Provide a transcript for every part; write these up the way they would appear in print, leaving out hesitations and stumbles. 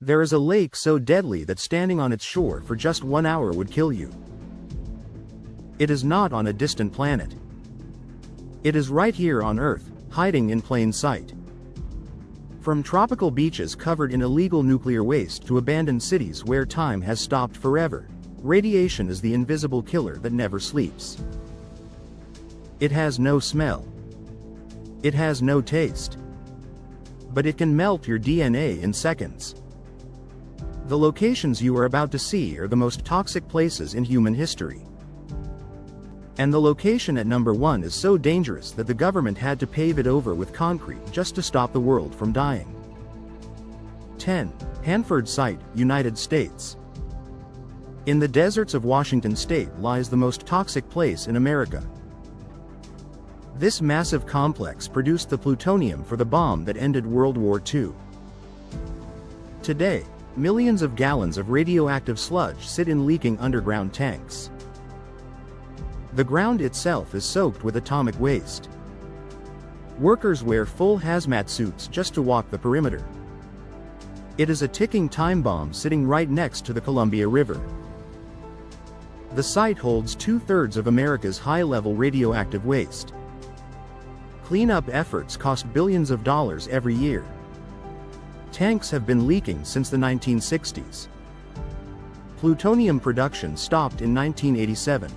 There is a lake so deadly that standing on its shore for just 1 hour would kill you. It is not on a distant planet. It is right here on Earth, hiding in plain sight. From tropical beaches covered in illegal nuclear waste to abandoned cities where time has stopped forever, radiation is the invisible killer that never sleeps. It has no smell. It has no taste. But it can melt your DNA in seconds. The locations you are about to see are the most toxic places in human history. And the location at number 1 is so dangerous that the government had to pave it over with concrete just to stop the world from dying. 10. Hanford Site, United States. In the deserts of Washington state lies the most toxic place in America. This massive complex produced the plutonium for the bomb that ended World War II. Today, millions of gallons of radioactive sludge sit in leaking underground tanks. The ground itself is soaked with atomic waste. Workers wear full hazmat suits just to walk the perimeter. It is a ticking time bomb sitting right next to the Columbia River. The site holds 2/3 of America's high-level radioactive waste. Cleanup efforts cost billions of dollars every year. Tanks have been leaking since the 1960s. Plutonium production stopped in 1987.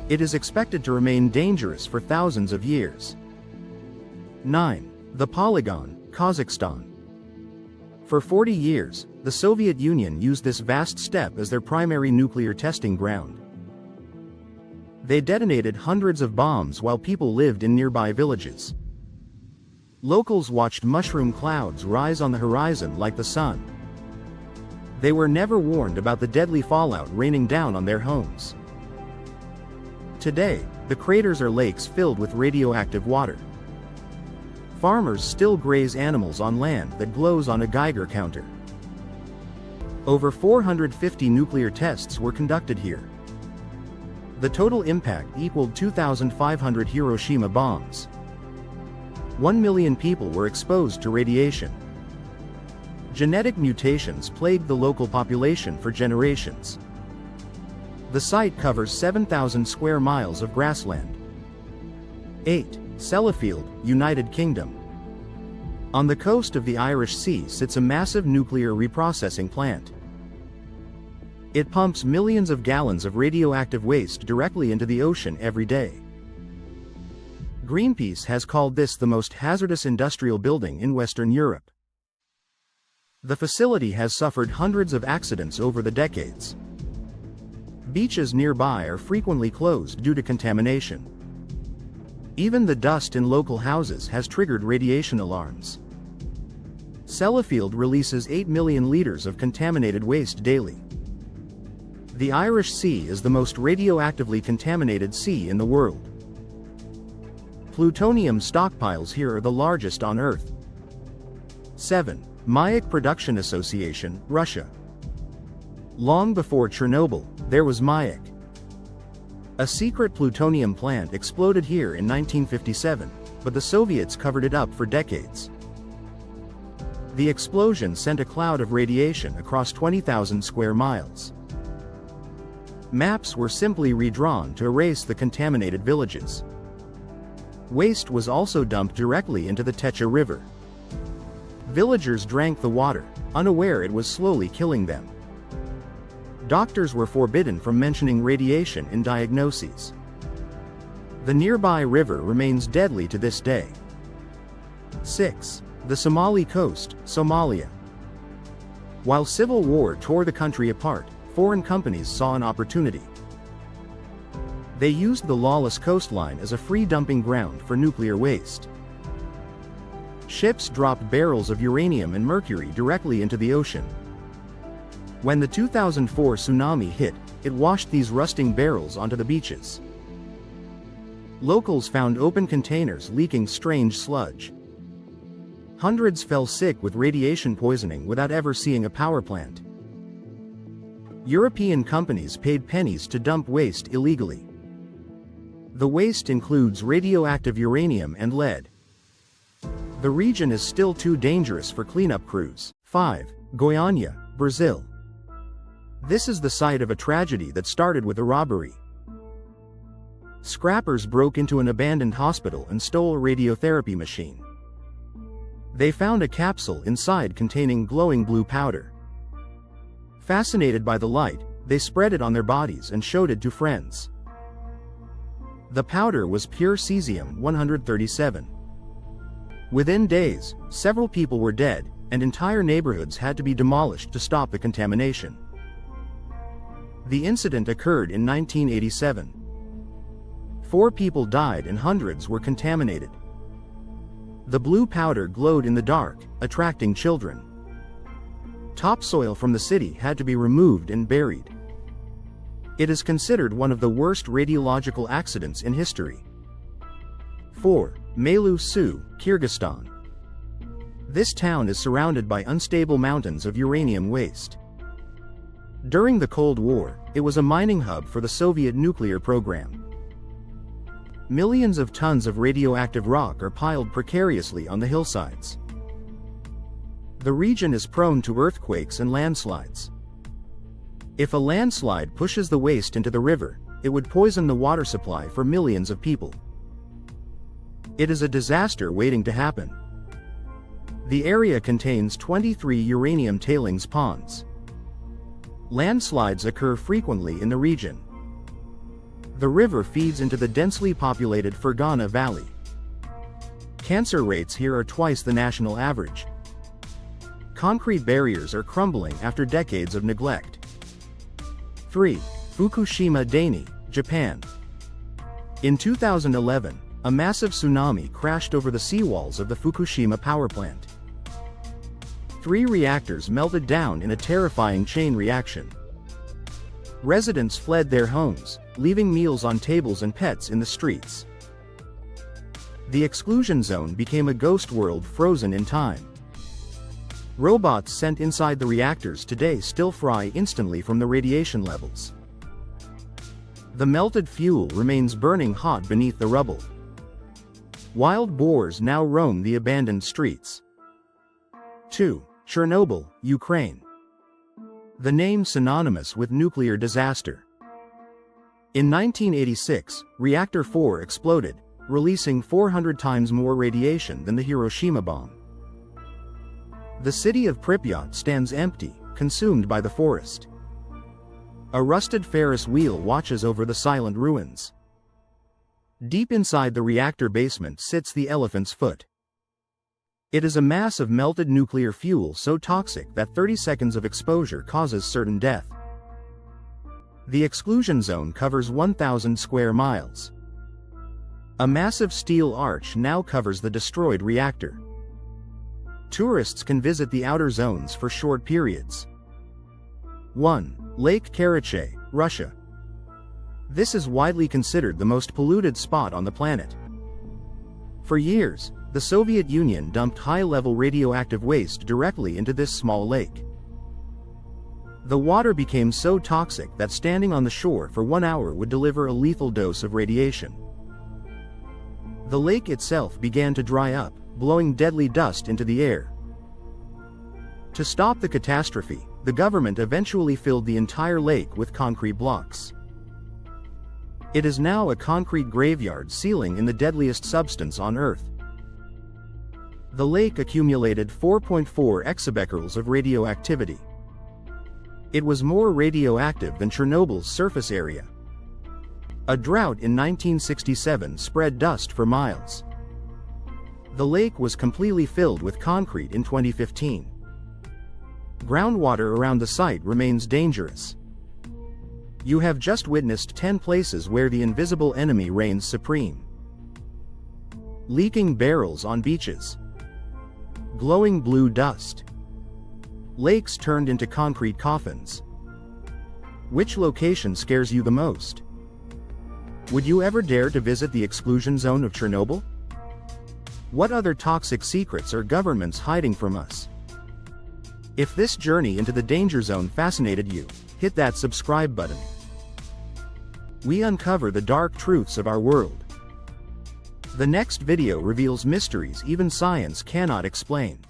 It is expected to remain dangerous for thousands of years. 9. The Polygon, Kazakhstan. For 40 years, the Soviet Union used this vast steppe as their primary nuclear testing ground. They detonated hundreds of bombs while people lived in nearby villages. Locals watched mushroom clouds rise on the horizon like the sun. They were never warned about the deadly fallout raining down on their homes. Today, the craters are lakes filled with radioactive water. Farmers still graze animals on land that glows on a Geiger counter. Over 450 nuclear tests were conducted here. The total impact equaled 2,500 Hiroshima bombs. 1 million people were exposed to radiation. Genetic mutations plagued the local population for generations. The site covers 7,000 square miles of grassland. 8. Sellafield, United Kingdom. On the coast of the Irish Sea sits a massive nuclear reprocessing plant. It pumps millions of gallons of radioactive waste directly into the ocean every day. Greenpeace has called this the most hazardous industrial building in Western Europe. The facility has suffered hundreds of accidents over the decades. Beaches nearby are frequently closed due to contamination. Even the dust in local houses has triggered radiation alarms. Sellafield releases 8 million liters of contaminated waste daily. The Irish Sea is the most radioactively contaminated sea in the world. Plutonium stockpiles here are the largest on Earth. 7. Mayak Production Association, Russia. Long before Chernobyl, there was Mayak. A secret plutonium plant exploded here in 1957, but the Soviets covered it up for decades. The explosion sent a cloud of radiation across 20,000 square miles. Maps were simply redrawn to erase the contaminated villages. Waste was also dumped directly into the Techa River. Villagers drank the water, unaware it was slowly killing them. Doctors were forbidden from mentioning radiation in diagnoses. The nearby river remains deadly to this day. 6. The Somali coast, Somalia. While civil war tore the country apart, foreign companies saw an opportunity. They used the lawless coastline as a free dumping ground for nuclear waste. Ships dropped barrels of uranium and mercury directly into the ocean. When the 2004 tsunami hit, it washed these rusting barrels onto the beaches. Locals found open containers leaking strange sludge. Hundreds fell sick with radiation poisoning without ever seeing a power plant. European companies paid pennies to dump waste illegally. The waste includes radioactive uranium and lead. The region is still too dangerous for cleanup crews. 5. Goiânia, Brazil. This is the site of a tragedy that started with a robbery. Scrappers broke into an abandoned hospital and stole a radiotherapy machine. They found a capsule inside containing glowing blue powder. Fascinated by the light, they spread it on their bodies and showed it to friends. The powder was pure cesium-137. Within days, several people were dead, and entire neighborhoods had to be demolished to stop the contamination. The incident occurred in 1987. 4 people died and hundreds were contaminated. The blue powder glowed in the dark, attracting children. Topsoil from the city had to be removed and buried. It is considered one of the worst radiological accidents in history. 4. Mailu Su, Kyrgyzstan. This town is surrounded by unstable mountains of uranium waste. During the Cold War, it was a mining hub for the Soviet nuclear program. Millions of tons of radioactive rock are piled precariously on the hillsides. The region is prone to earthquakes and landslides. If a landslide pushes the waste into the river, it would poison the water supply for millions of people. It is a disaster waiting to happen. The area contains 23 uranium tailings ponds. Landslides occur frequently in the region. The river feeds into the densely populated Fergana Valley. Cancer rates here are twice the national average. Concrete barriers are crumbling after decades of neglect. 3. Fukushima Daini, Japan. In 2011, a massive tsunami crashed over the seawalls of the Fukushima power plant. 3 reactors melted down in a terrifying chain reaction. Residents fled their homes, leaving meals on tables and pets in the streets. The exclusion zone became a ghost world frozen in time. Robots sent inside the reactors today still fry instantly from the radiation levels. The melted fuel remains burning hot beneath the rubble. Wild boars now roam the abandoned streets. 2. Chernobyl, Ukraine. The name synonymous with nuclear disaster. In 1986, Reactor 4 exploded, releasing 400 times more radiation than the Hiroshima bomb. The city of Pripyat stands empty, consumed by the forest. A rusted Ferris wheel watches over the silent ruins. Deep inside the reactor basement sits the elephant's foot. It is a mass of melted nuclear fuel so toxic that 30 seconds of exposure causes certain death. The exclusion zone covers 1,000 square miles. A massive steel arch now covers the destroyed reactor. Tourists can visit the outer zones for short periods. 1. Lake Karachay, Russia. This is widely considered the most polluted spot on the planet. For years, the Soviet Union dumped high-level radioactive waste directly into this small lake. The water became so toxic that standing on the shore for 1 hour would deliver a lethal dose of radiation. The lake itself began to dry up, blowing deadly dust into the air. To stop the catastrophe, the government eventually filled the entire lake with concrete blocks. It is now a concrete graveyard sealing in the deadliest substance on Earth. The lake accumulated 4.4 exabecquerels of radioactivity. It was more radioactive than Chernobyl's surface area. A drought in 1967 spread dust for miles. The lake was completely filled with concrete in 2015. Groundwater around the site remains dangerous. You have just witnessed 10 places where the invisible enemy reigns supreme. Leaking barrels on beaches. Glowing blue dust. Lakes turned into concrete coffins. Which location scares you the most? Would you ever dare to visit the exclusion zone of Chernobyl? What other toxic secrets are governments hiding from us? If this journey into the danger zone fascinated you, hit that subscribe button. We uncover the dark truths of our world. The next video reveals mysteries even science cannot explain.